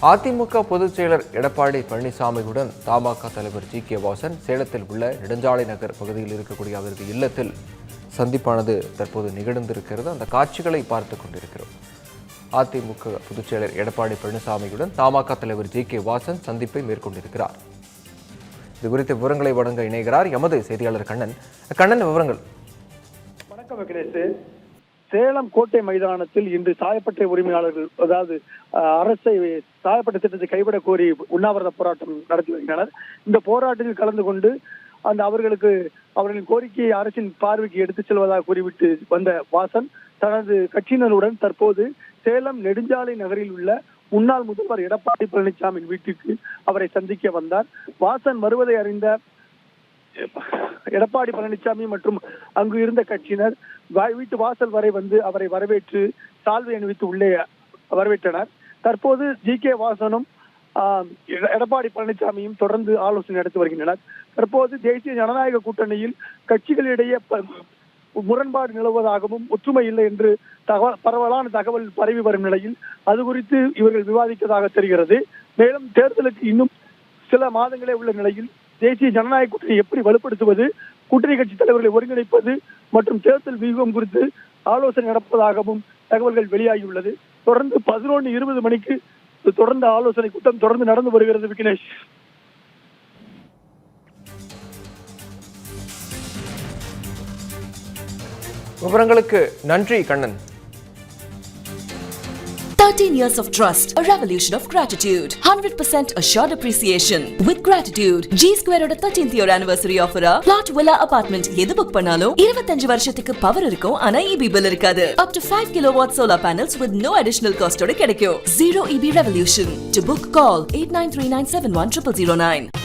அதிமுக பொதுச் செயலர் எடப்பாடி பழனிசாமியுடன் தமாக தலைவர் ஜி.கே. வாசன் சேலத்தில் உள்ள நெடுஞ்சாலை நகர் பகுதியில் இருக்கக்கூடிய அவரது இல்லத்தில் சந்திப்பானது தற்போது நிகழ்ந்திருக்கிறது. அந்த காட்சிகளை பார்த்துக் கொண்டிருக்கிறோம். அதிமுக பொதுச் செயலர் எடப்பாடி பழனிசாமியுடன் தமாக தலைவர் ஜி.கே. வாசன் சந்திப்பை மேற்கொண்டிருக்கிறார். இது குறித்த விவரங்களை வழங்க இணைகிறார் எமது செய்தியாளர் கண்ணன். கண்ணன், விவரங்கள். வணக்கம் விக்னேஷ். சேலம் கோட்டை மைதானத்தில் இன்று சாயப்பட்டறை உரிமையாளர்கள், அதாவது அரசை சாயப்பட்டறை திட்டத்தை கைவிட கோரி உண்ணாவிரத போராட்டம் நடத்தி வருகின்றனர். இந்த போராட்டத்தில் கலந்து கொண்டு அவர்களின் கோரிக்கையை அரசின் பார்வைக்கு எடுத்துச் செல்வதாக கூறிவிட்டு வந்த வாசன் தனது கட்சியினருடன் தற்போது சேலம் நெடுஞ்சாலை நகரில் உள்ள முன்னாள் முதல்வர் எடப்பாடி பழனிசாமியின் வீட்டுக்கு அவரை சந்திக்க வந்தார். வாசன் வருவதை அறிந்த எடப்பாடி பழனிசாமி மற்றும் அங்கு இருந்த கட்சியினர் வீட்டு வாசல் வரை வந்து அவரை வரவேற்று சால்வை அணிவித்து உள்ளே வரவேற்றனர். தற்போது ஜி.கே. வாசனும் எடப்பாடி பழனிசாமியும் தொடர்ந்து ஆலோசனை நடத்தி வருகின்றனர். தற்போது தேசிய ஜனநாயக கூட்டணியில் கட்சிகளிடையே முரண்பாடு நிலவுவதாகவும் ஒற்றுமை இல்லை என்று பரவலான தகவல் பரவி வரும் நிலையில் அது குறித்து இவர்கள் விவாதித்ததாக தெரிகிறது. மேலும் தேர்தலுக்கு இன்னும் சில மாதங்களே உள்ள நிலையில் தேசிய ஜனநாயக கூட்டணி எப்படி வலுப்படுத்துவது, கூட்டணி கட்சி தலைவர்களை ஒருங்கிணைப்பது மற்றும் தேர்தல் வியூகம் குறித்து ஆலோசனை நடப்பதாகவும் தகவல்கள் வெளியாகியுள்ளது. தொடர்ந்து 11:20 மணிக்கு தொடர்ந்து ஆலோசனை கூட்டம் தொடர்ந்து நடந்து வருகிறது. விக்னேஷ், விவரங்களுக்கு நன்றி Kannan. 13 years of trust, a revolution of gratitude, 100% assured appreciation. With gratitude, G Square oda 13th year anniversary offer plot villa apartment எது புக் பண்ணாலும் 25 வருஷத்துக்கு பவர் இருக்கும். ஆனா EB bill இருக்காது. Up to 5 kilowatt solar panels with no additional cost ஓட கிடைக்கும். Zero EB revolution. To book, call 8939710009.